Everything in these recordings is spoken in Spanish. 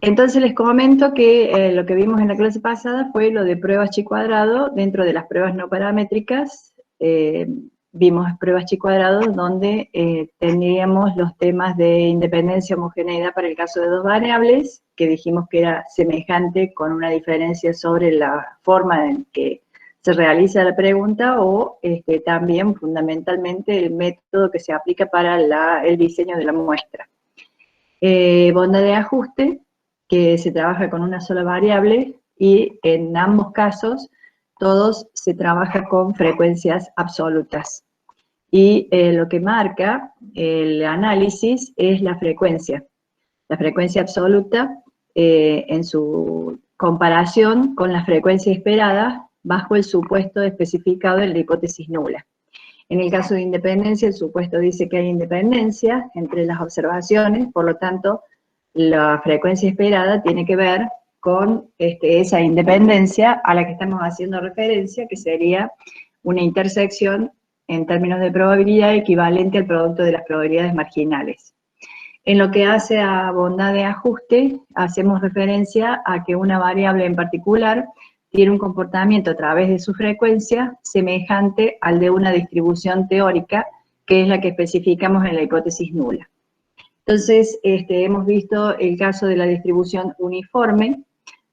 Entonces les comento que lo que vimos en la clase pasada fue lo de pruebas chi cuadrado. Dentro de las pruebas no paramétricas, vimos pruebas chi cuadrado donde tendríamos los temas de independencia, homogeneidad para el caso de dos variables, que dijimos que era semejante con una diferencia sobre la forma en que se realiza la pregunta o también fundamentalmente el método que se aplica para el diseño de la muestra. Bondad de ajuste, que se trabaja con una sola variable, y en ambos casos, todos se trabaja con frecuencias absolutas. Y lo que marca el análisis es la frecuencia absoluta en su comparación con la frecuencia esperada bajo el supuesto especificado en la hipótesis nula. En el caso de independencia, el supuesto dice que hay independencia entre las observaciones, por lo tanto, la frecuencia esperada tiene que ver con esa independencia a la que estamos haciendo referencia, que sería una intersección en términos de probabilidad equivalente al producto de las probabilidades marginales. En lo que hace a bondad de ajuste, hacemos referencia a que una variable en particular tiene un comportamiento a través de su frecuencia semejante al de una distribución teórica, que es la que especificamos en la hipótesis nula. Entonces, hemos visto el caso de la distribución uniforme.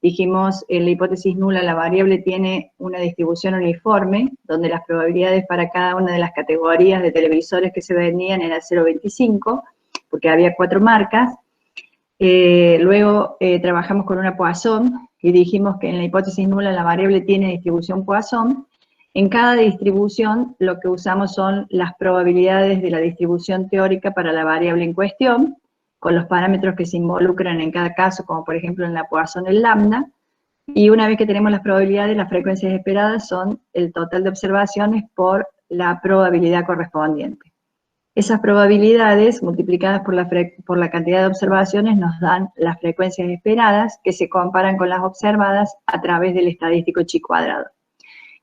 Dijimos, en la hipótesis nula la variable tiene una distribución uniforme, donde las probabilidades para cada una de las categorías de televisores que se vendían era 0,25, porque había 4 marcas. Luego trabajamos con una Poisson y dijimos que en la hipótesis nula la variable tiene distribución Poisson. En cada distribución lo que usamos son las probabilidades de la distribución teórica para la variable en cuestión, con los parámetros que se involucran en cada caso, como por ejemplo en la Poisson el lambda. Y una vez que tenemos las probabilidades, las frecuencias esperadas son el total de observaciones por la probabilidad correspondiente. Esas probabilidades multiplicadas por la cantidad de observaciones nos dan las frecuencias esperadas, que se comparan con las observadas a través del estadístico chi cuadrado.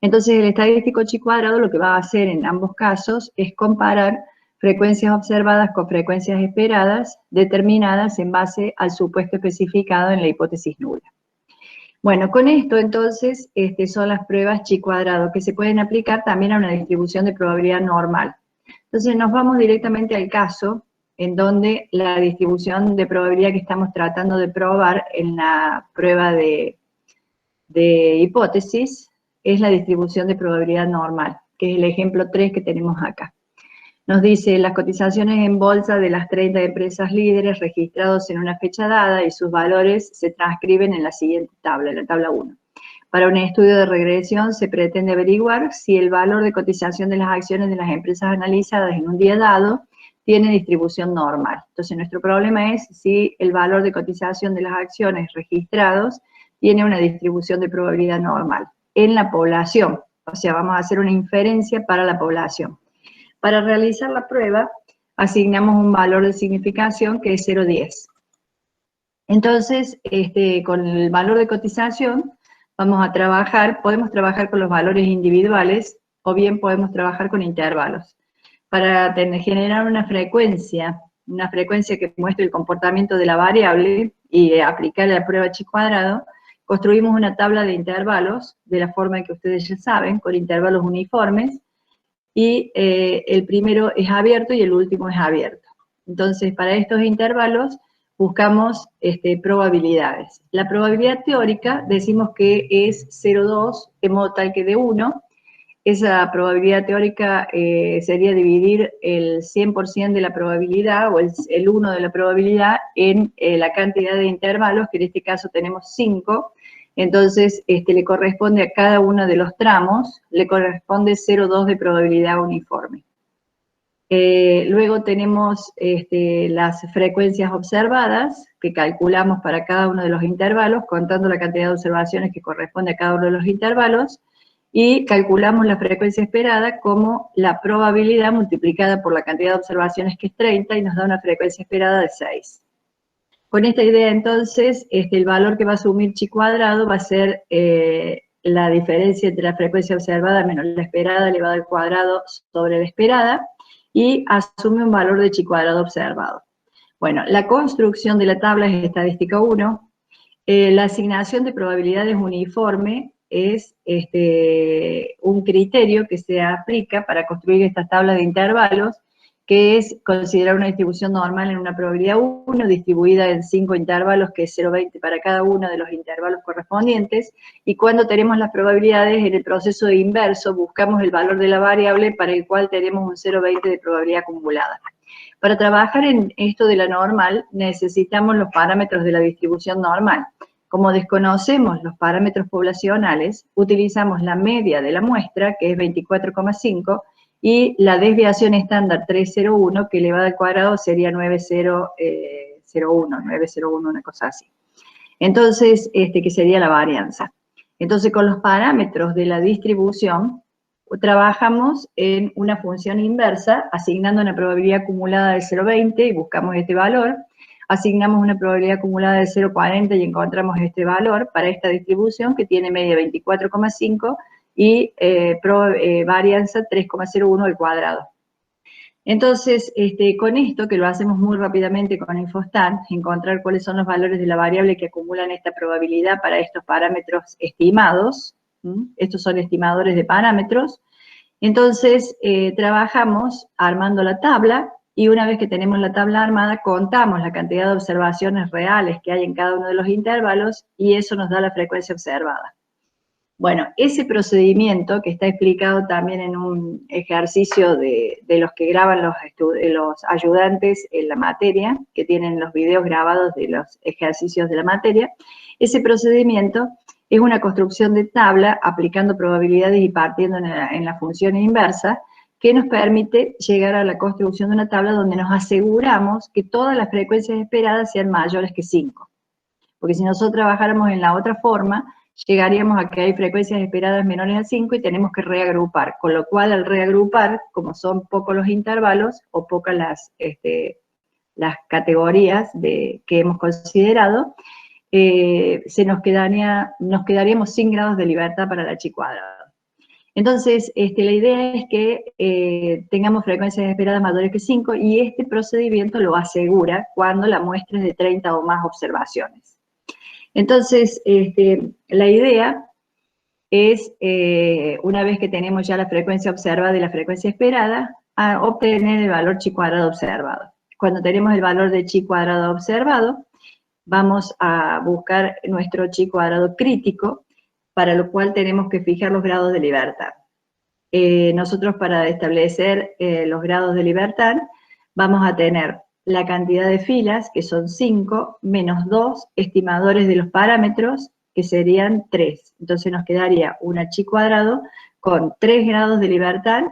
Entonces el estadístico chi cuadrado lo que va a hacer en ambos casos es comparar frecuencias observadas con frecuencias esperadas determinadas en base al supuesto especificado en la hipótesis nula. Bueno, con esto entonces son las pruebas chi cuadrado que se pueden aplicar también a una distribución de probabilidad normal. Entonces nos vamos directamente al caso en donde la distribución de probabilidad que estamos tratando de probar en la prueba de hipótesis es la distribución de probabilidad normal, que es el ejemplo 3 que tenemos acá. Nos dice las cotizaciones en bolsa de las 30 empresas líderes registrados en una fecha dada y sus valores se transcriben en la siguiente tabla, en la tabla 1. Para un estudio de regresión se pretende averiguar si el valor de cotización de las acciones de las empresas analizadas en un día dado tiene distribución normal. Entonces nuestro problema es si el valor de cotización de las acciones registrados tiene una distribución de probabilidad normal en la población. O sea, vamos a hacer una inferencia para la población. Para realizar la prueba, asignamos un valor de significación que es 0,10. Entonces, con el valor de cotización, vamos a trabajar, podemos trabajar con los valores individuales o bien podemos trabajar con intervalos. Para generar una frecuencia que muestre el comportamiento de la variable y aplicar la prueba chi cuadrado, construimos una tabla de intervalos de la forma que ustedes ya saben, con intervalos uniformes, y el primero es abierto y el último es abierto. Entonces, para estos intervalos buscamos probabilidades. La probabilidad teórica decimos que es 0,2 de modo tal que de 1. Esa probabilidad teórica sería dividir el 100% de la probabilidad o el 1 de la probabilidad en la cantidad de intervalos, que en este caso tenemos 5. Entonces, le corresponde a cada uno de los tramos, le corresponde 0,2 de probabilidad uniforme. Luego tenemos las frecuencias observadas, que calculamos para cada uno de los intervalos, contando la cantidad de observaciones que corresponde a cada uno de los intervalos, y calculamos la frecuencia esperada como la probabilidad multiplicada por la cantidad de observaciones, que es 30, y nos da una frecuencia esperada de 6. Con esta idea, entonces, el valor que va a asumir chi cuadrado va a ser la diferencia entre la frecuencia observada menos la esperada elevado al cuadrado sobre la esperada, y asume un valor de chi cuadrado observado. Bueno, la construcción de la tabla es estadística 1, La asignación de probabilidades uniforme es un criterio que se aplica para construir estas tablas de intervalos, que es considerar una distribución normal en una probabilidad 1, distribuida en 5 intervalos, que es 0,20 para cada uno de los intervalos correspondientes, y cuando tenemos las probabilidades, en el proceso de inverso, buscamos el valor de la variable para el cual tenemos un 0,20 de probabilidad acumulada. Para trabajar en esto de la normal, necesitamos los parámetros de la distribución normal. Como desconocemos los parámetros poblacionales, utilizamos la media de la muestra, que es 24,5, y la desviación estándar 301, que elevada al cuadrado sería 901, una cosa así. Entonces, que sería la varianza. Entonces, con los parámetros de la distribución, trabajamos en una función inversa, asignando una probabilidad acumulada de 0,20 y buscamos este valor. Asignamos una probabilidad acumulada de 0,40 y encontramos este valor para esta distribución, que tiene media 24,5 y varianza 3,01 al cuadrado. Entonces, con esto, que lo hacemos muy rápidamente con Infostat, encontrar cuáles son los valores de la variable que acumulan esta probabilidad para estos parámetros estimados. Estos son estimadores de parámetros. Entonces, trabajamos armando la tabla, y una vez que tenemos la tabla armada, contamos la cantidad de observaciones reales que hay en cada uno de los intervalos, y eso nos da la frecuencia observada. Bueno, ese procedimiento, que está explicado también en un ejercicio de los que graban los ayudantes en la materia, que tienen los videos grabados de los ejercicios de la materia, ese procedimiento es una construcción de tabla aplicando probabilidades y partiendo en la función inversa, que nos permite llegar a la construcción de una tabla donde nos aseguramos que todas las frecuencias esperadas sean mayores que 5. Porque si nosotros trabajáramos en la otra forma, llegaríamos a que hay frecuencias esperadas menores a 5 y tenemos que reagrupar, con lo cual al reagrupar, como son pocos los intervalos o pocas las categorías que hemos considerado, nos quedaríamos sin grados de libertad para la chi cuadrada. Entonces, la idea es que tengamos frecuencias esperadas mayores que 5, y este procedimiento lo asegura cuando la muestra es de 30 o más observaciones. Entonces, la idea es, una vez que tenemos ya la frecuencia observada y la frecuencia esperada, a obtener el valor chi cuadrado observado. Cuando tenemos el valor de chi cuadrado observado, vamos a buscar nuestro chi cuadrado crítico, para lo cual tenemos que fijar los grados de libertad. Nosotros, para establecer los grados de libertad, vamos a tener la cantidad de filas, que son 5, menos 2 estimadores de los parámetros, que serían 3. Entonces nos quedaría una chi cuadrado con 3 grados de libertad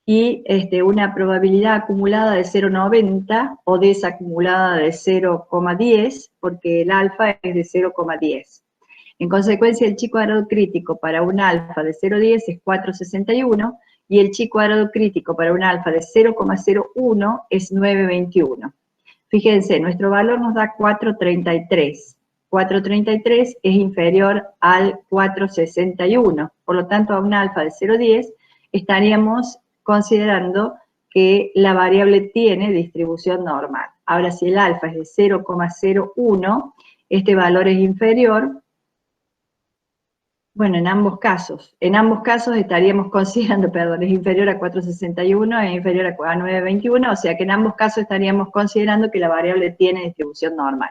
y una probabilidad acumulada de 0,90 o desacumulada de 0,10, porque el alfa es de 0,10. En consecuencia, el chi cuadrado crítico para un alfa de 0,10 es 4,61, y el chi cuadrado crítico para un alfa de 0,01 es 9,21. Fíjense, nuestro valor nos da 4,33. 4,33 es inferior al 4,61. Por lo tanto, a un alfa de 0,10 estaríamos considerando que la variable tiene distribución normal. Ahora, si el alfa es de 0,01, este valor es inferior. Bueno, en ambos casos estaríamos considerando, perdón, es inferior a 4,61, es inferior a 9,21, o sea que en ambos casos estaríamos considerando que la variable tiene distribución normal.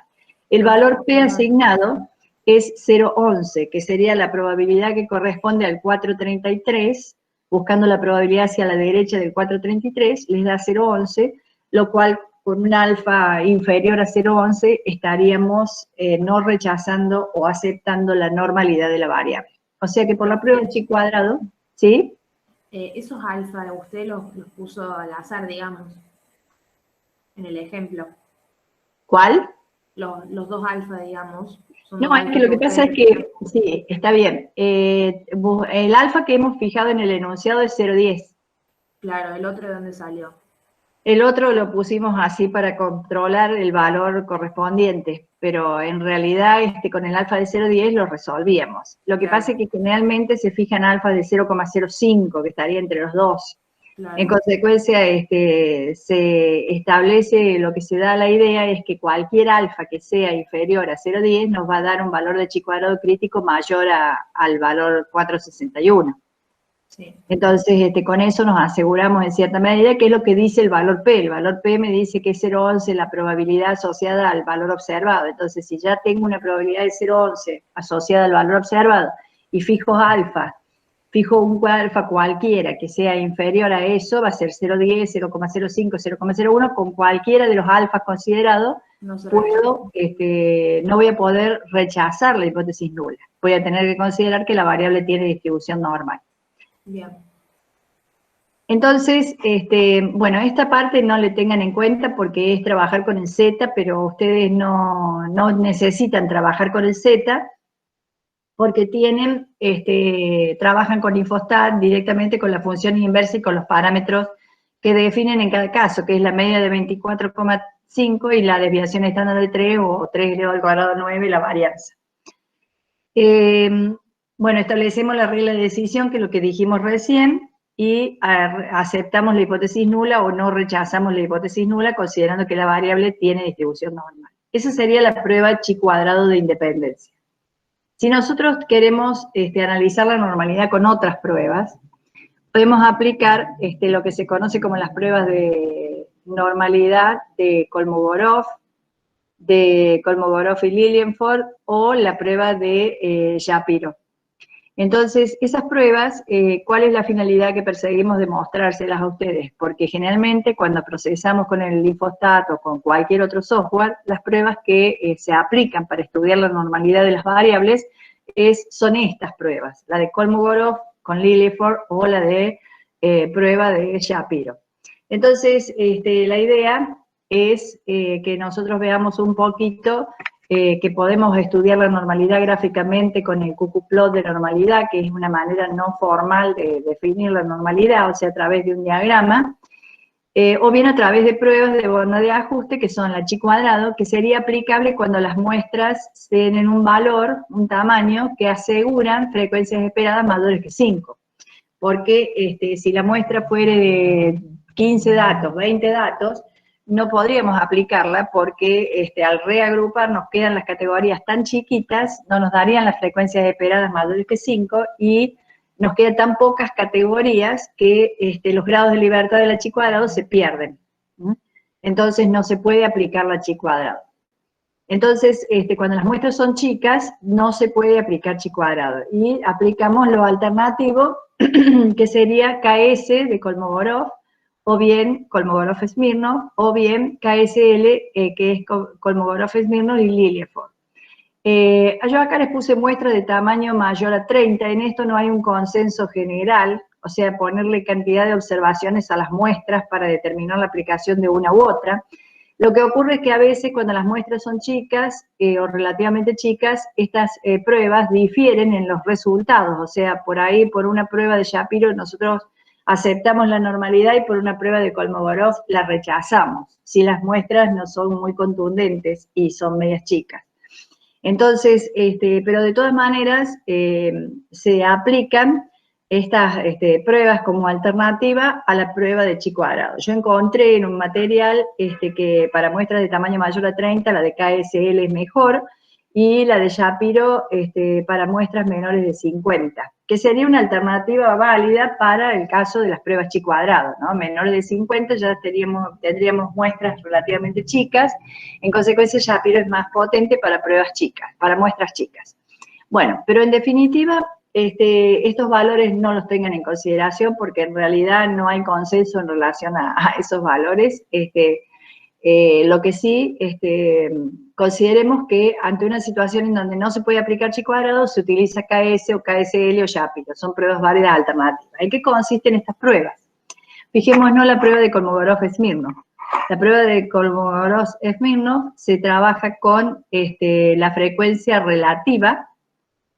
El valor P asignado es 0,11, que sería la probabilidad que corresponde al 4,33, buscando la probabilidad hacia la derecha del 4,33, les da 0,11, lo cual con un alfa inferior a 0,11 estaríamos no rechazando o aceptando la normalidad de la variable. O sea que por la prueba de chi cuadrado, ¿sí? Esos alfa, usted los puso al azar, digamos, en el ejemplo. ¿Cuál? Los dos alfa, digamos. No, es que lo que pasa es que, sí, está bien. El alfa que hemos fijado en el enunciado es 0,10. Claro, ¿el otro de dónde salió? El otro lo pusimos así para controlar el valor correspondiente, pero en realidad con el alfa de 0,10 lo resolvíamos. Lo que pasa es que generalmente se fijan alfa de 0,05, que estaría entre los dos. Claro. En consecuencia, se establece, lo que se da la idea es que cualquier alfa que sea inferior a 0,10 nos va a dar un valor de chi cuadrado crítico mayor al valor 461. Sí. Entonces, con eso nos aseguramos en cierta medida que es lo que dice el valor P. El valor P me dice que es 0,11 la probabilidad asociada al valor observado. Entonces, si ya tengo una probabilidad de 0,11 asociada al valor observado y fijo alfa, fijo un alfa cualquiera que sea inferior a eso, va a ser 0,10, 0,05, 0,01, con cualquiera de los alfas considerados, No se puedo, no voy a poder rechazar la hipótesis nula. Voy a tener que considerar que la variable tiene distribución normal. Bien. Entonces, bueno, esta parte no le tengan en cuenta porque es trabajar con el Z, pero ustedes no necesitan trabajar con el Z porque tienen, trabajan con Infostat directamente con la función inversa y con los parámetros que definen en cada caso, que es la media de 24,5 y la desviación estándar de 3 o 3 elevado al cuadrado 9 y la varianza. Bueno, establecemos la regla de decisión, que es lo que dijimos recién, y aceptamos la hipótesis nula o no rechazamos la hipótesis nula considerando que la variable tiene distribución normal. Esa sería la prueba chi cuadrado de independencia. Si nosotros queremos analizar la normalidad con otras pruebas, podemos aplicar lo que se conoce como las pruebas de normalidad de Kolmogorov y Lilienfeld, o la prueba de Shapiro. Entonces, esas pruebas, ¿cuál es la finalidad que perseguimos demostrárselas a ustedes? Porque generalmente cuando procesamos con el Infostat o con cualquier otro software, las pruebas que se aplican para estudiar la normalidad de las variables son estas pruebas, la de Kolmogorov con Lilienfeld o la de prueba de Shapiro. Entonces, la idea es que nosotros veamos un poquito que podemos estudiar la normalidad gráficamente con el QQ-plot de normalidad, que es una manera no formal de definir la normalidad, o sea, a través de un diagrama, o bien a través de pruebas de banda de ajuste, que son la chi cuadrado, que sería aplicable cuando las muestras tienen un valor, un tamaño, que aseguran frecuencias esperadas mayores que 5. Porque si la muestra fuere de 15 datos, 20 datos, no podríamos aplicarla porque al reagrupar nos quedan las categorías tan chiquitas, no nos darían las frecuencias esperadas mayores que 5 y nos quedan tan pocas categorías que los grados de libertad de la chi cuadrado se pierden. Entonces no se puede aplicar la chi cuadrado. Entonces, cuando las muestras son chicas, no se puede aplicar chi cuadrado. Y aplicamos lo alternativo, que sería KS de Kolmogorov, o bien Kolmogorov-Smirnov, o bien KSL, que es Kolmogorov-Smirnov y Lilienfeld. Yo acá les puse muestras de tamaño mayor a 30, en esto no hay un consenso general, o sea, ponerle cantidad de observaciones a las muestras para determinar la aplicación de una u otra. Lo que ocurre es que a veces cuando las muestras son chicas o relativamente chicas, estas pruebas difieren en los resultados, o sea, por ahí por una prueba de Shapiro nosotros aceptamos la normalidad y por una prueba de Kolmogorov la rechazamos, si las muestras no son muy contundentes y son medias chicas. Entonces, pero de todas maneras se aplican estas pruebas como alternativa a la prueba de chi cuadrado. Yo encontré en un material que para muestras de tamaño mayor a 30, la de KSL es mejor, y la de Shapiro para muestras menores de 50, que sería una alternativa válida para el caso de las pruebas chi cuadrado, ¿no? Menores de 50 ya tendríamos muestras relativamente chicas, en consecuencia Shapiro es más potente para pruebas chicas, para muestras chicas. Bueno, pero en definitiva, estos valores no los tengan en consideración porque en realidad no hay consenso en relación a esos valores. Lo que sí, consideremos que ante una situación en donde no se puede aplicar chi cuadrado, se utiliza KS o KSL o Shapiro, son pruebas válidas alternativas. ¿En qué consisten estas pruebas? Fijémonos la prueba de Kolmogorov-Smirnov. La prueba de Kolmogorov-Smirnov se trabaja con la frecuencia relativa,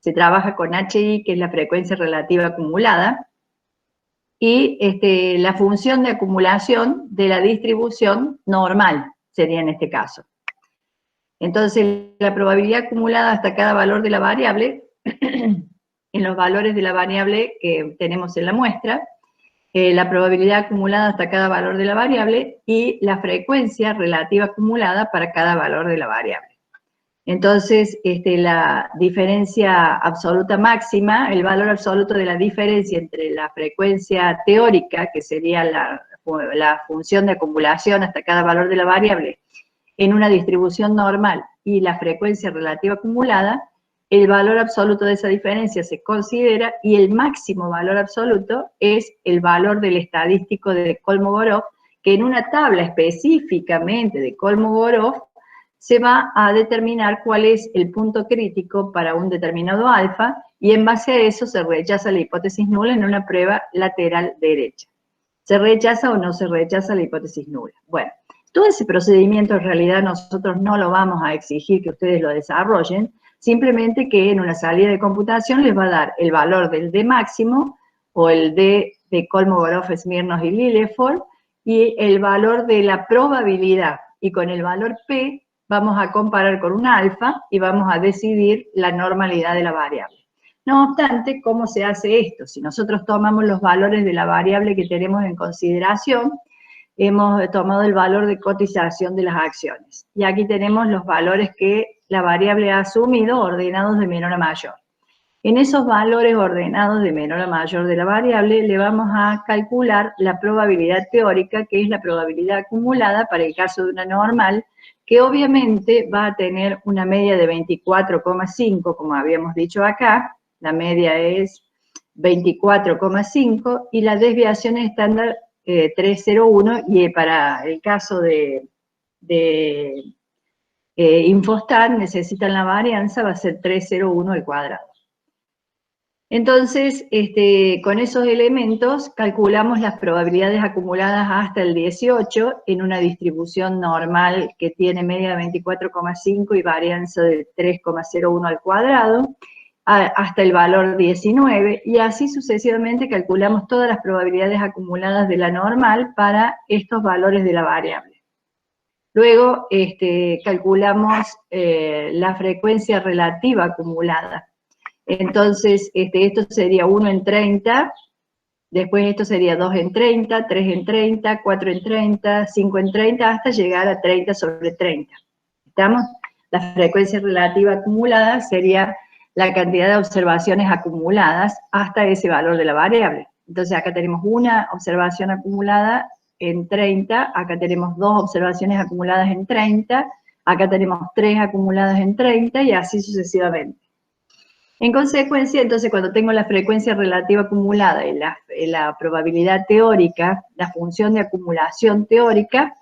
se trabaja con HI, que es la frecuencia relativa acumulada, y la función de acumulación de la distribución normal sería en este caso. Entonces, la probabilidad acumulada hasta cada valor de la variable, en los valores de la variable que tenemos en la muestra, la probabilidad acumulada hasta cada valor de la variable y la frecuencia relativa acumulada para cada valor de la variable. Entonces, la diferencia absoluta máxima, el valor absoluto de la diferencia entre la frecuencia teórica, que sería la función de acumulación hasta cada valor de la variable, en una distribución normal, y la frecuencia relativa acumulada, el valor absoluto de esa diferencia se considera, y el máximo valor absoluto es el valor del estadístico de Kolmogorov, que en una tabla específicamente de Kolmogorov se va a determinar cuál es el punto crítico para un determinado alfa, y en base a eso se rechaza la hipótesis nula en una prueba lateral derecha. ¿Se rechaza o no se rechaza la hipótesis nula? Bueno, todo ese procedimiento en realidad nosotros no lo vamos a exigir que ustedes lo desarrollen, simplemente que en una salida de computación les va a dar el valor del D máximo, o el D de Kolmogorov, Smirnov y Lilliefors, y el valor de la probabilidad, y con el valor P vamos a comparar con un alfa y vamos a decidir la normalidad de la variable. No obstante, ¿cómo se hace esto? Si nosotros tomamos los valores de la variable que tenemos en consideración, hemos tomado el valor de cotización de las acciones. Y aquí tenemos los valores que la variable ha asumido ordenados de menor a mayor. En esos valores ordenados de menor a mayor de la variable le vamos a calcular la probabilidad teórica, que es la probabilidad acumulada para el caso de una normal, que obviamente va a tener una media de 24,5, como habíamos dicho acá. La media es 24,5 y la desviación estándar 301, y para el caso de Infostat necesitan la varianza, va a ser 301 al cuadrado. Entonces, con esos elementos calculamos las probabilidades acumuladas hasta el 18 en una distribución normal que tiene media de 24,5 y varianza de 3,01 al cuadrado, hasta el valor 19, y así sucesivamente calculamos todas las probabilidades acumuladas de la normal para estos valores de la variable. Luego calculamos la frecuencia relativa acumulada. Entonces, esto sería 1 en 30, después esto sería 2 en 30, 3 en 30, 4 en 30, 5 en 30, hasta llegar a 30 sobre 30. ¿Estamos? La frecuencia relativa acumulada sería la cantidad de observaciones acumuladas hasta ese valor de la variable. Entonces, acá tenemos una observación acumulada en 30, acá tenemos 2 observaciones acumuladas en 30, acá tenemos 3 acumuladas en 30, y así sucesivamente. En consecuencia, entonces, cuando tengo la frecuencia relativa acumulada y la probabilidad teórica, la función de acumulación teórica,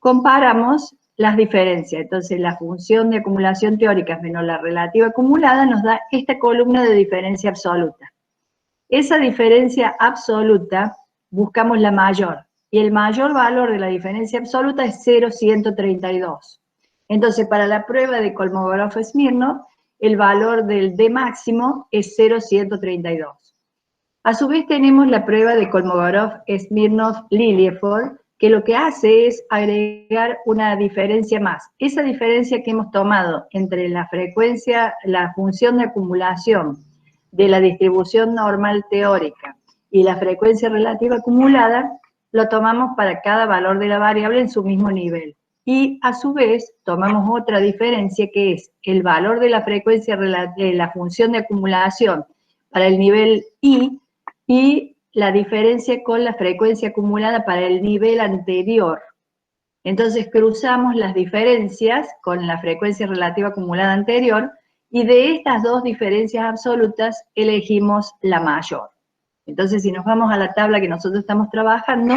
comparamos las diferencias. Entonces, la función de acumulación teórica menos la relativa acumulada nos da esta columna de diferencia absoluta. Esa diferencia absoluta, buscamos la mayor, y el mayor valor de la diferencia absoluta es 0,132. Entonces, para la prueba de Kolmogorov-Smirnov, el valor del D máximo es 0,132. A su vez tenemos la prueba de Kolmogorov-Smirnov-Lilliefors, que lo que hace es agregar una diferencia más. Esa diferencia que hemos tomado entre la frecuencia, la función de acumulación de la distribución normal teórica y la frecuencia relativa acumulada, lo tomamos para cada valor de la variable en su mismo nivel. Y a su vez tomamos otra diferencia, que es el valor de la frecuencia de la función de acumulación para el nivel I, y la diferencia con la frecuencia acumulada para el nivel anterior. Entonces cruzamos las diferencias con la frecuencia relativa acumulada anterior, y de estas dos diferencias absolutas elegimos la mayor. Entonces, si nos vamos a la tabla que nosotros estamos trabajando,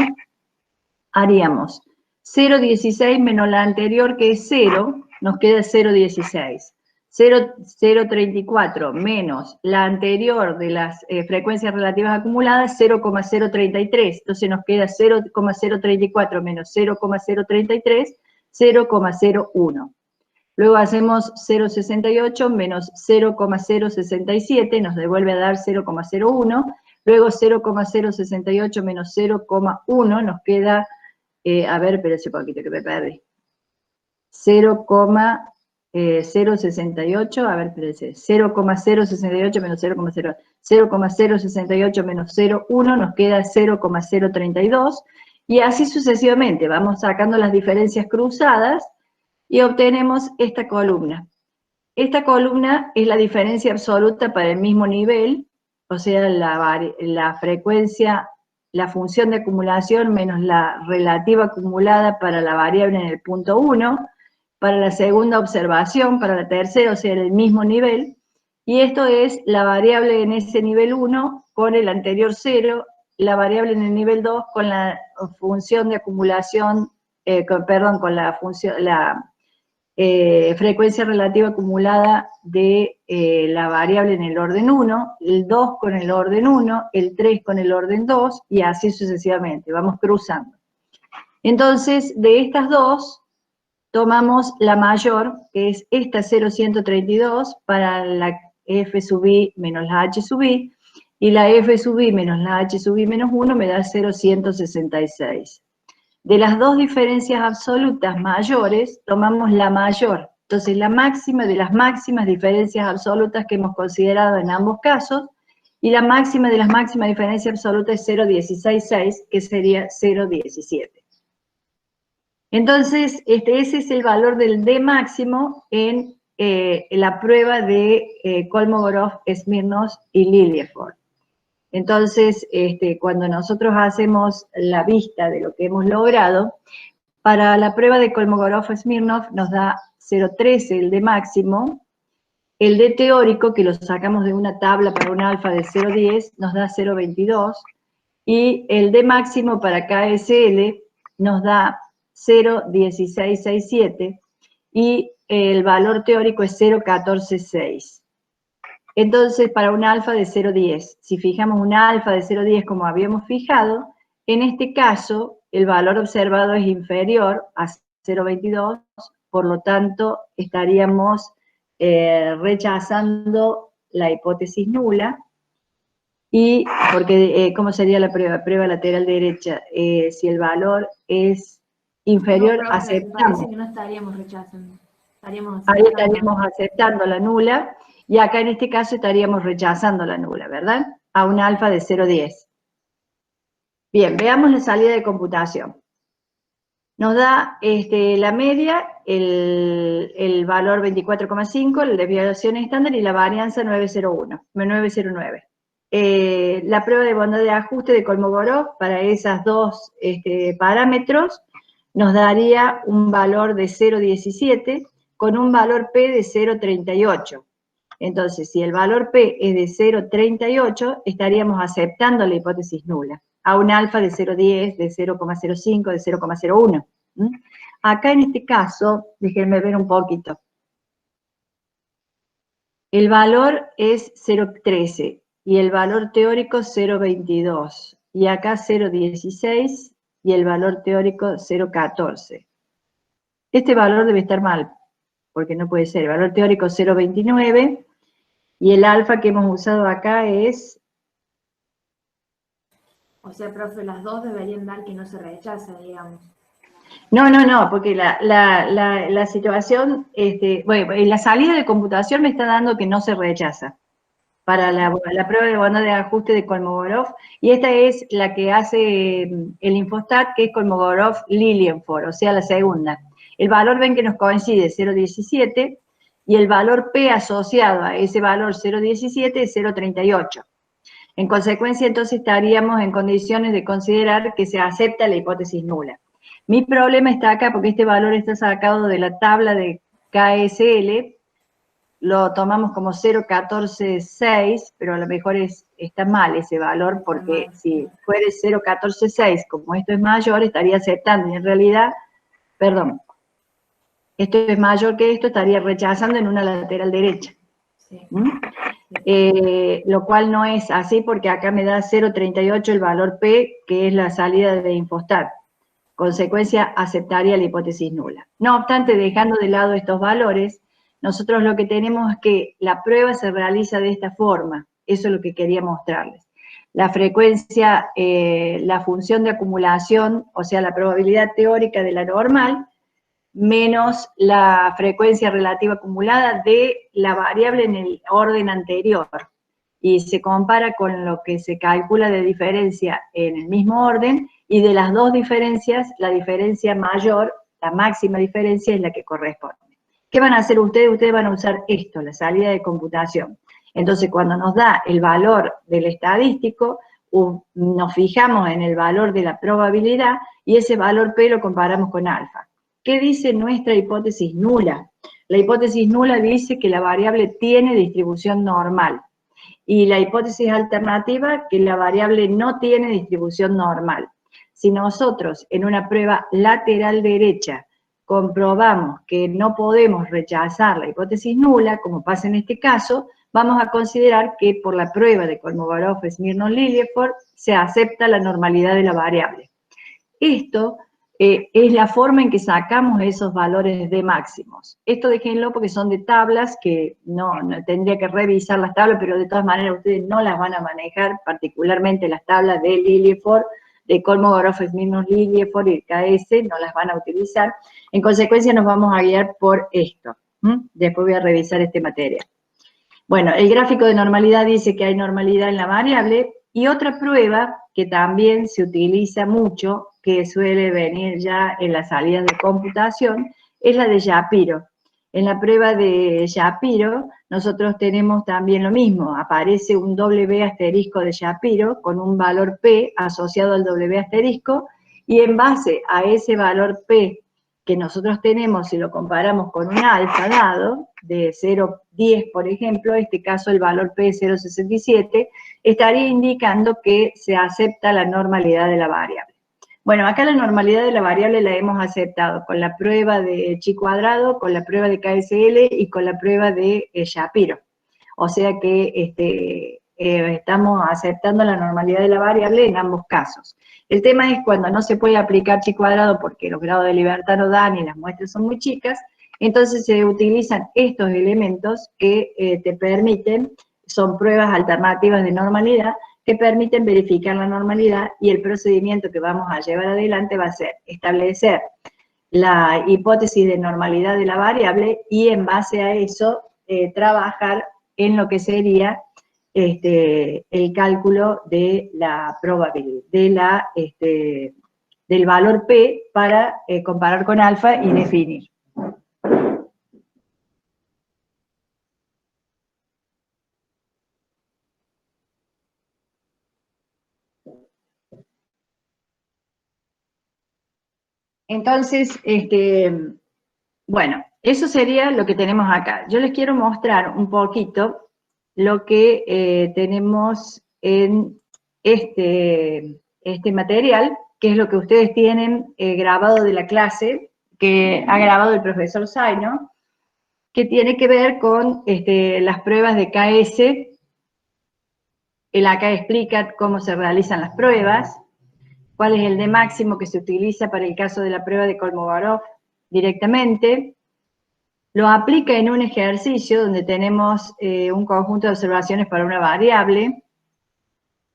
haríamos 0,16 menos la anterior, que es 0, nos queda 0,16. 0,034 menos la anterior de las frecuencias relativas acumuladas, 0,033. Entonces nos queda 0,034 menos 0,033, 0,01. Luego hacemos 0,68 menos 0,067, nos devuelve a dar 0,01. Luego 0,068 menos 0,1 nos queda, a ver, espérense un poquito que me perdí. 0,68, a ver, espérense, 0,068 menos 0,068 menos 0,1 nos queda 0,032, y así sucesivamente, vamos sacando las diferencias cruzadas y obtenemos esta columna. Esta columna es la diferencia absoluta para el mismo nivel, o sea, la frecuencia, la función de acumulación menos la relativa acumulada para la variable en el punto 1, para la segunda observación, para la tercera, o sea, en el mismo nivel, y esto es la variable en ese nivel 1 con el anterior 0, la variable en el nivel 2 con la función de acumulación, con la función, frecuencia relativa acumulada de la variable en el orden 1, el 2 con el orden 1, el 3 con el orden 2, y así sucesivamente, vamos cruzando. Entonces, de estas dos, tomamos la mayor, que es esta 0,132, para la f sub i menos la h sub i, y la f sub i menos la h sub i menos 1 me da 0,166. De las dos diferencias absolutas mayores, tomamos la mayor. Entonces, la máxima de las máximas diferencias absolutas que hemos considerado en ambos casos, y la máxima de las máximas diferencias absolutas es 0,166, que sería 0,17. Entonces, ese es el valor del D máximo en la prueba de Kolmogorov, Smirnov y Lilienfeld. Entonces, cuando nosotros hacemos la vista de lo que hemos logrado, para la prueba de Kolmogorov-Smirnov nos da 0,13 el D máximo, el D teórico, que lo sacamos de una tabla para un alfa de 0,10, nos da 0,22, y el D máximo para KSL nos da 0,1667, y el valor teórico es 0,146. Entonces, para un alfa de 0,10, si fijamos un alfa de 0,10 como habíamos fijado, en este caso, el valor observado es inferior a 0,22, por lo tanto, estaríamos rechazando la hipótesis nula. Y, porque, ¿cómo sería la prueba? Prueba lateral derecha. Si el valor es inferior, no, aceptamos. Parece que no estaríamos rechazando. Ahí estaríamos aceptando la nula, y acá en este caso estaríamos rechazando la nula, ¿verdad? A un alfa de 0,10. Bien, veamos la salida de computación. Nos da la media, el valor 24,5, la desviación estándar y la varianza 909. La prueba de bondad de ajuste de Kolmogorov para esos dos parámetros nos daría un valor de 0,17 con un valor P de 0,38. Entonces, si el valor P es de 0,38, estaríamos aceptando la hipótesis nula, a un alfa de 0,10, de 0,05, de 0,01. Acá en este caso, déjenme ver un poquito. El valor es 0,13 y el valor teórico 0,22. Y acá 0,16 y el valor teórico 0,14. Este valor debe estar mal, porque no puede ser. El valor teórico 0,29 y el alfa que hemos usado acá es... O sea, profe, las dos deberían dar que no se rechaza, digamos. No, porque la situación, bueno, la salida de computación me está dando que no se rechaza para la prueba de bondad de ajuste de Kolmogorov, y esta es la que hace el Infostat, que es Kolmogorov-Lilienfeld, o sea, la segunda. El valor, ven que nos coincide, 0,17, y el valor P asociado a ese valor 0,17 es 0,38. En consecuencia, entonces, estaríamos en condiciones de considerar que se acepta la hipótesis nula. Mi problema está acá porque este valor está sacado de la tabla de KSL, lo tomamos como 0,146, pero a lo mejor está mal ese valor, porque si fuera 0,146, como esto es mayor, estaría aceptando, y en realidad, perdón, esto es mayor que esto, estaría rechazando en una lateral derecha. Sí. Lo cual no es así, porque acá me da 0,38 el valor P, que es la salida de Infostat. Consecuencia, aceptaría la hipótesis nula. No obstante, dejando de lado estos valores, nosotros lo que tenemos es que la prueba se realiza de esta forma. Eso es lo que quería mostrarles. La frecuencia, la función de acumulación, o sea, la probabilidad teórica de la normal, menos la frecuencia relativa acumulada de la variable en el orden anterior. Y se compara con lo que se calcula de diferencia en el mismo orden, y de las dos diferencias, la diferencia mayor, la máxima diferencia es la que corresponde. ¿Qué van a hacer ustedes? Ustedes van a usar esto, la salida de computación. Entonces, cuando nos da el valor del estadístico, nos fijamos en el valor de la probabilidad, y ese valor P lo comparamos con alfa. ¿Qué dice nuestra hipótesis nula? La hipótesis nula dice que la variable tiene distribución normal, y la hipótesis alternativa que la variable no tiene distribución normal. Si nosotros en una prueba lateral derecha comprobamos que no podemos rechazar la hipótesis nula, como pasa en este caso, vamos a considerar que por la prueba de Kolmogorov, Smirnov, Lillieford se acepta la normalidad de la variable. Esto es la forma en que sacamos esos valores de máximos. Esto déjenlo porque son de tablas que no tendría que revisar las tablas, pero de todas maneras ustedes no las van a manejar, particularmente las tablas de Lillieford, de Kolmogorov, Smirnov, Lillieford y KS, no las van a utilizar. En consecuencia nos vamos a guiar por esto. Después voy a revisar este material. Bueno, el gráfico de normalidad dice que hay normalidad en la variable, y otra prueba que también se utiliza mucho, que suele venir ya en las salidas de computación, es la de Shapiro. En la prueba de Shapiro nosotros tenemos también lo mismo, aparece un W asterisco de Shapiro con un valor P asociado al W asterisco, y en base a ese valor P que nosotros tenemos, si lo comparamos con un alfa dado, de 0,10 por ejemplo, en este caso el valor P es 0,67, estaría indicando que se acepta la normalidad de la variable. Bueno, acá la normalidad de la variable la hemos aceptado con la prueba de chi cuadrado, con la prueba de KSL y con la prueba de Shapiro. O sea que estamos aceptando la normalidad de la variable en ambos casos. El tema es cuando no se puede aplicar chi cuadrado porque los grados de libertad no dan y las muestras son muy chicas, entonces se utilizan estos elementos que te permiten, son pruebas alternativas de normalidad, que permiten verificar la normalidad, y el procedimiento que vamos a llevar adelante va a ser establecer la hipótesis de normalidad de la variable y en base a eso trabajar en lo que sería el cálculo de la probabilidad, del valor P para comparar con alfa y definir. Entonces, bueno, eso sería lo que tenemos acá. Yo les quiero mostrar un poquito lo que tenemos en este material, que es lo que ustedes tienen grabado de la clase, que ha grabado el profesor Zaino, que tiene que ver con las pruebas de KS. Él acá explica cómo se realizan las pruebas, cuál es el D máximo que se utiliza para el caso de la prueba de Kolmogorov directamente. Lo aplica en un ejercicio donde tenemos un conjunto de observaciones para una variable,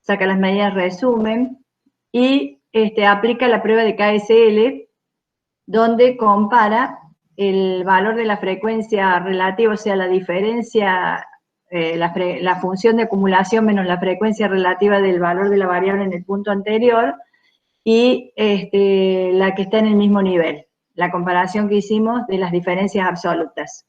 saca las medidas, resumen, y aplica la prueba de KSL, donde compara el valor de la frecuencia relativa, o sea, la diferencia, la función de acumulación menos la frecuencia relativa del valor de la variable en el punto anterior, y la que está en el mismo nivel, la comparación que hicimos de las diferencias absolutas.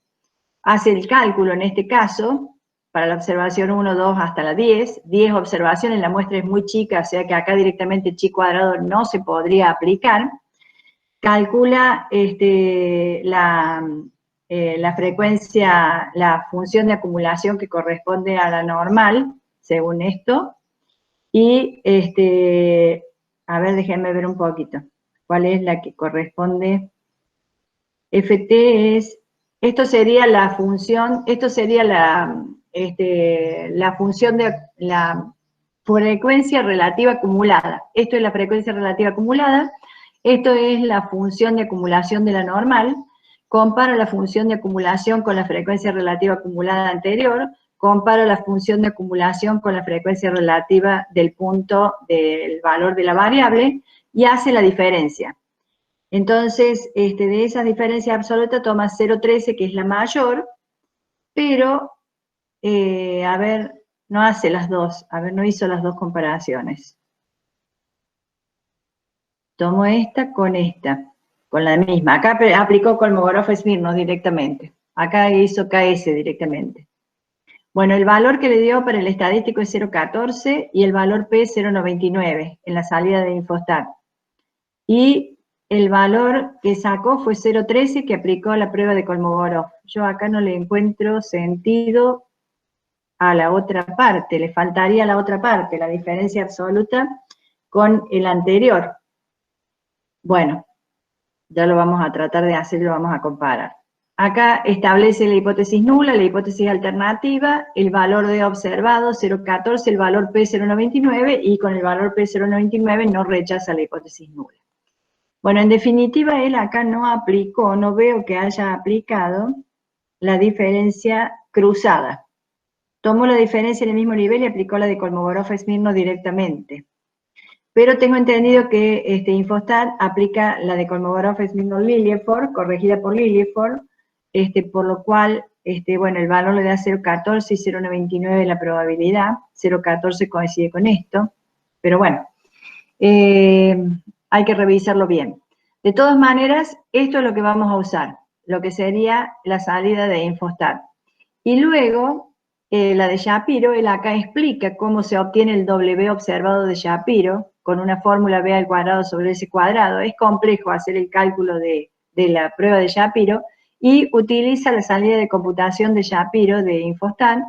Hace el cálculo en este caso, para la observación 1, 2 hasta la 10 observaciones, la muestra es muy chica, o sea que acá directamente chi cuadrado no se podría aplicar. Calcula la frecuencia, la función de acumulación que corresponde a la normal, según esto, y a ver, déjenme ver un poquito. ¿Cuál es la que corresponde? FT es, esto sería la función, esto sería la función de la frecuencia relativa acumulada. Esto es la frecuencia relativa acumulada, esto es la función de acumulación de la normal, compara la función de acumulación con la frecuencia relativa acumulada anterior, compara la función de acumulación con la frecuencia relativa del punto del valor de la variable y hace la diferencia. Entonces, de esas diferencias absolutas toma 0,13, que es la mayor, pero, a ver, no hace las dos, a ver, no hizo las dos comparaciones. Tomo esta, con la misma. Acá aplicó Kolmogorov-Smirnov directamente. Acá hizo KS directamente. Bueno, el valor que le dio para el estadístico es 0,14 y el valor P es 0,99 en la salida de Infostat. Y el valor que sacó fue 0,13, que aplicó a la prueba de Kolmogorov. Yo acá no le encuentro sentido a la otra parte, le faltaría la otra parte, la diferencia absoluta con el anterior. Bueno, ya lo vamos a tratar de hacer, lo vamos a comparar. Acá establece la hipótesis nula, la hipótesis alternativa, el valor de observado 0,14, el valor P 0,99 y con el valor P 0,99 no rechaza la hipótesis nula. Bueno, en definitiva, él acá no aplicó, no veo que haya aplicado la diferencia cruzada. Tomó la diferencia en el mismo nivel y aplicó la de Kolmogorov-Smirnov directamente. Pero tengo entendido que Infostat aplica la de Kolmogorov-Smirnov-Lilieford, corregida por Lilieford, por lo cual, bueno, el valor le da 0,14 y 0,99 la probabilidad, 0,14 coincide con esto, pero bueno, hay que revisarlo bien. De todas maneras, esto es lo que vamos a usar, lo que sería la salida de Infostat. Y luego, la de Shapiro, él acá explica cómo se obtiene el W observado de Shapiro, con una fórmula B al cuadrado sobre S cuadrado. Es complejo hacer el cálculo de la prueba de Shapiro, y utiliza la salida de computación de Shapiro de Infostat,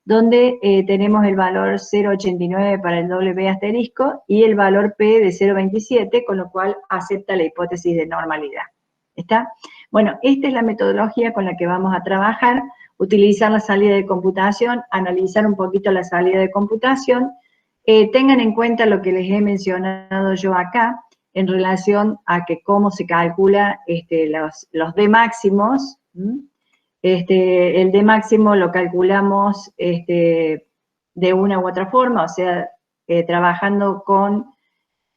donde tenemos el valor 0,89 para el W asterisco y el valor P de 0,27, con lo cual acepta la hipótesis de normalidad. ¿Está? Bueno, esta es la metodología con la que vamos a trabajar, utilizar la salida de computación, analizar un poquito la salida de computación. Tengan en cuenta lo que les he mencionado yo acá, en relación a que cómo se calcula los D máximos. El D máximo lo calculamos de una u otra forma, o sea, trabajando con,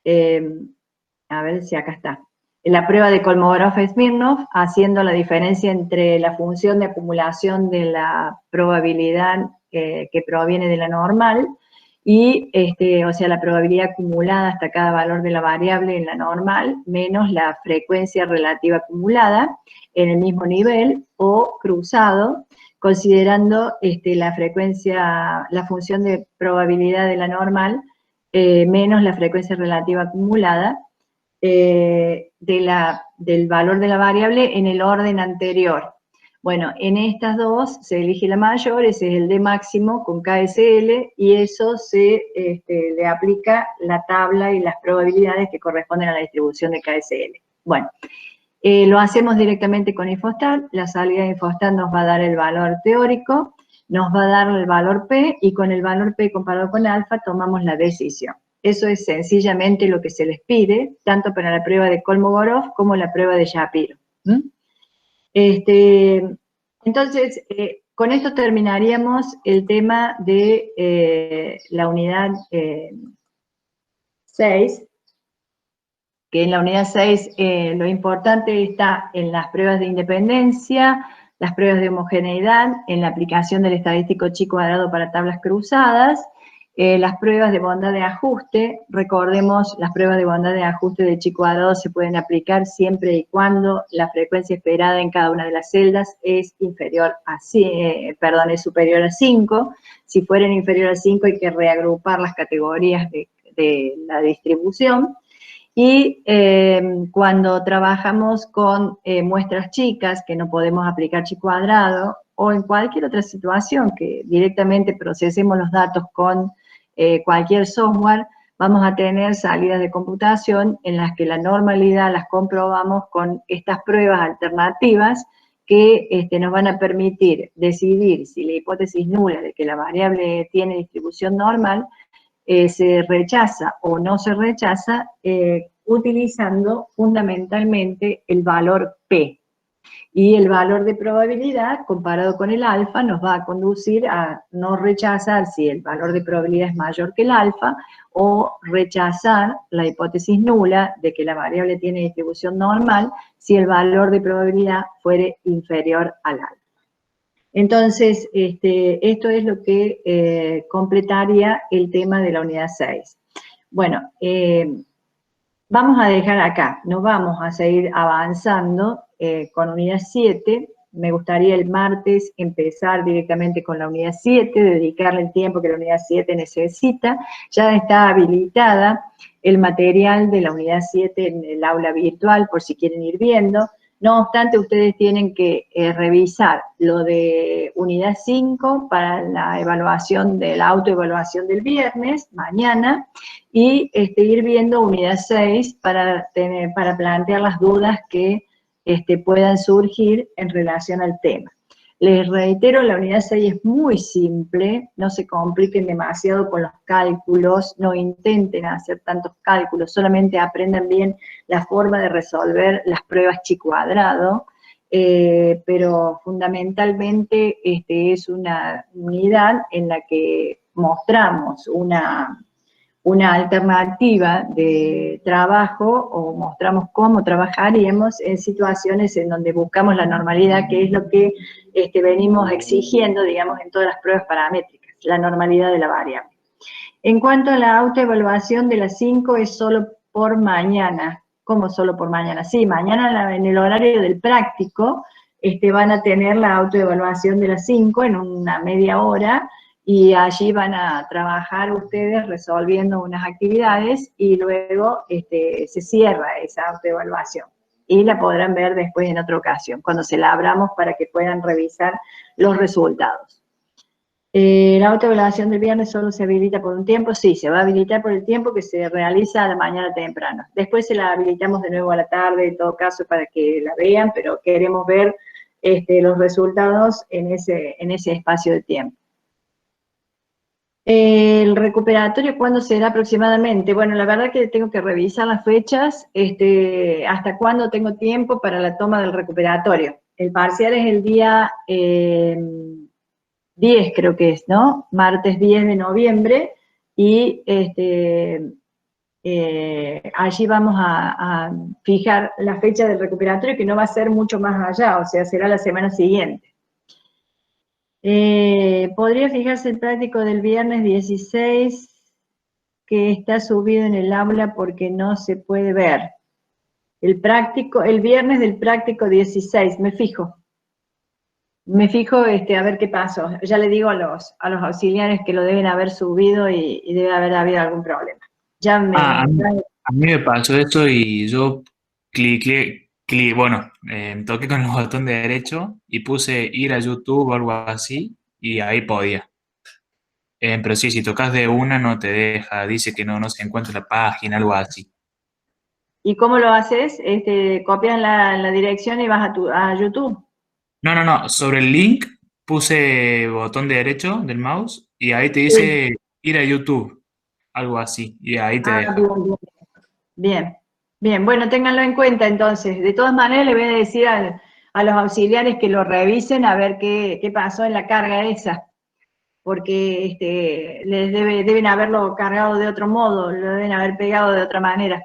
a ver si acá está, la prueba de Kolmogorov-Smirnov, haciendo la diferencia entre la función de acumulación de la probabilidad que proviene de la normal, y, o sea, la probabilidad acumulada hasta cada valor de la variable en la normal, menos la frecuencia relativa acumulada en el mismo nivel, o cruzado, considerando la frecuencia, la función de probabilidad de la normal, menos la frecuencia relativa acumulada, del valor de la variable en el orden anterior. Bueno, en estas dos se elige la mayor, ese es el D máximo con KSL, y eso se le aplica la tabla y las probabilidades que corresponden a la distribución de KSL. Bueno, lo hacemos directamente con Infostat, la salida de Infostat nos va a dar el valor teórico, nos va a dar el valor P, y con el valor P comparado con alfa tomamos la decisión. Eso es sencillamente lo que se les pide, tanto para la prueba de Kolmogorov como la prueba de Shapiro. Entonces, con esto terminaríamos el tema de la unidad 6, que en la unidad 6 lo importante está en las pruebas de independencia, las pruebas de homogeneidad, en la aplicación del estadístico chi cuadrado para tablas cruzadas, las pruebas de bondad de ajuste. Recordemos, las pruebas de bondad de ajuste de chi cuadrado se pueden aplicar siempre y cuando la frecuencia esperada en cada una de las celdas es inferior a, es superior a 5. Si fueran inferior a 5 hay que reagrupar las categorías de la distribución. Y cuando trabajamos con muestras chicas, que no podemos aplicar chi cuadrado, o en cualquier otra situación que directamente procesemos los datos con cualquier software, vamos a tener salidas de computación en las que la normalidad las comprobamos con estas pruebas alternativas que nos van a permitir decidir si la hipótesis nula de que la variable tiene distribución normal se rechaza o no se rechaza, utilizando fundamentalmente el valor P. Y el valor de probabilidad comparado con el alfa nos va a conducir a no rechazar si el valor de probabilidad es mayor que el alfa o rechazar la hipótesis nula de que la variable tiene distribución normal si el valor de probabilidad fuere inferior al alfa. Entonces, esto es lo que completaría el tema de la unidad 6. Bueno, vamos a dejar acá, nos vamos a seguir avanzando con unidad 7. Me gustaría el martes empezar directamente con la unidad 7, dedicarle el tiempo que la unidad 7 necesita. Ya está habilitada el material de la unidad 7 en el aula virtual, por si quieren ir viendo. No obstante, ustedes tienen que revisar lo de unidad 5 para la evaluación de la autoevaluación del viernes, mañana, y ir viendo unidad 6 para plantear las dudas que puedan surgir en relación al tema. Les reitero, la unidad 6 es muy simple, no se compliquen demasiado con los cálculos, no intenten hacer tantos cálculos, solamente aprendan bien la forma de resolver las pruebas chi cuadrado, pero fundamentalmente es una unidad en la que mostramos una alternativa de trabajo o mostramos cómo trabajaríamos en situaciones en donde buscamos la normalidad, que es lo que venimos exigiendo, digamos, en todas las pruebas paramétricas, la normalidad de la variable. En cuanto a la autoevaluación de las 5, es solo por mañana. ¿Cómo solo por mañana? Sí, mañana en el horario del práctico van a tener la autoevaluación de las 5 en una media hora, y allí van a trabajar ustedes resolviendo unas actividades y luego se cierra esa autoevaluación. Y la podrán ver después en otra ocasión, cuando se la abramos para que puedan revisar los resultados. La autoevaluación del viernes solo se habilita por un tiempo. Sí, se va a habilitar por el tiempo que se realiza a la mañana temprano. Después se la habilitamos de nuevo a la tarde, en todo caso, para que la vean, pero queremos ver los resultados en ese espacio de tiempo. El recuperatorio, ¿cuándo será aproximadamente? Bueno, la verdad que tengo que revisar las fechas, hasta cuándo tengo tiempo para la toma del recuperatorio. El parcial es el día 10, creo que es, ¿no? Martes 10 de noviembre, y allí vamos a fijar la fecha del recuperatorio, que no va a ser mucho más allá, o sea, será la semana siguiente. Podría fijarse el práctico del viernes 16, que está subido en el aula porque no se puede ver. El viernes del práctico 16, me fijo, a ver qué pasó. Ya le digo a los auxiliares que lo deben haber subido y debe haber habido algún problema. A mí me pasó eso y yo toqué con el botón de derecho y puse ir a YouTube o algo así y ahí podía. Pero sí, si tocas de una no te deja, dice que no se encuentra la página, algo así. ¿Y cómo lo haces? Copias la dirección y vas a YouTube. No, sobre el link puse botón de derecho del mouse y ahí te Sí. dice ir a YouTube, algo así, y ahí te deja. Bien, bueno, ténganlo en cuenta entonces. De todas maneras, le voy a decir a los auxiliares que lo revisen a ver qué pasó en la carga esa, porque deben haberlo cargado de otro modo, lo deben haber pegado de otra manera.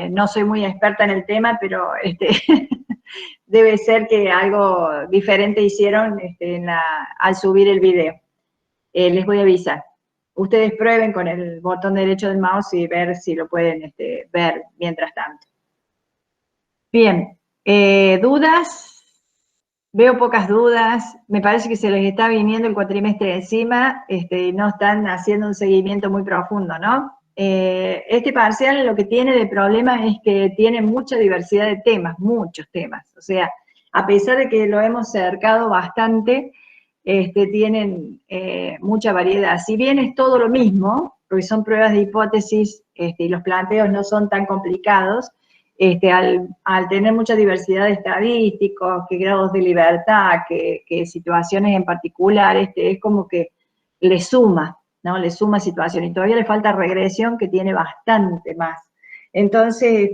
No soy muy experta en el tema, pero debe ser que algo diferente hicieron al subir el video. Les voy a avisar. Ustedes prueben con el botón derecho del mouse y ver si lo pueden ver mientras tanto. Bien, ¿dudas? Veo pocas dudas. Me parece que se les está viniendo el cuatrimestre encima y no están haciendo un seguimiento muy profundo, ¿no? Este parcial lo que tiene de problema es que tiene mucha diversidad de temas, muchos temas. O sea, a pesar de que lo hemos cercado bastante, tienen mucha variedad. Si bien es todo lo mismo, porque son pruebas de hipótesis y los planteos no son tan complicados, al tener mucha diversidad de estadísticos, que grados de libertad, que situaciones en particular, es como que le suma, ¿no? Le suma situaciones. Y todavía le falta regresión, que tiene bastante más. Entonces,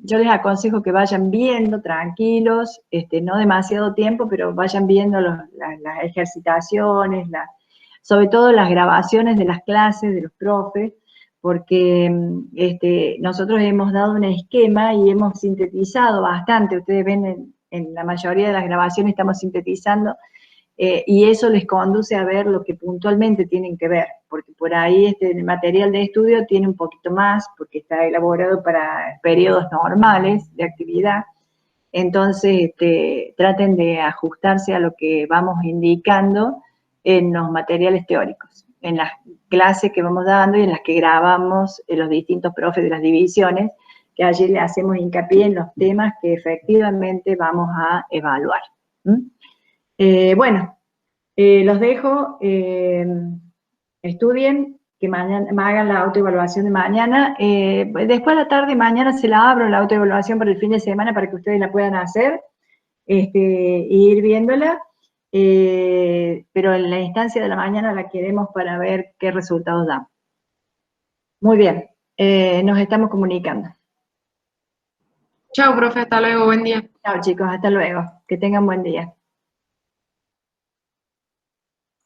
yo les aconsejo que vayan viendo tranquilos, no demasiado tiempo, pero vayan viendo las ejercitaciones, sobre todo las grabaciones de las clases de los profes, porque nosotros hemos dado un esquema y hemos sintetizado bastante. Ustedes ven en la mayoría de las grabaciones estamos sintetizando, y eso les conduce a ver lo que puntualmente tienen que ver, porque por ahí el material de estudio tiene un poquito más, porque está elaborado para periodos normales de actividad. Entonces, traten de ajustarse a lo que vamos indicando en los materiales teóricos, en las clases que vamos dando y en las que grabamos los distintos profes de las divisiones, que allí le hacemos hincapié en los temas que efectivamente vamos a evaluar. Bueno, los dejo, estudien, que mañana hagan la autoevaluación de mañana. Después a la tarde, mañana se la abro la autoevaluación para el fin de semana para que ustedes la puedan hacer y ir viéndola. Pero en la instancia de la mañana la queremos para ver qué resultados da. Muy bien, nos estamos comunicando. Chao, profe, hasta luego, buen día. Chao chicos, hasta luego. Que tengan buen día.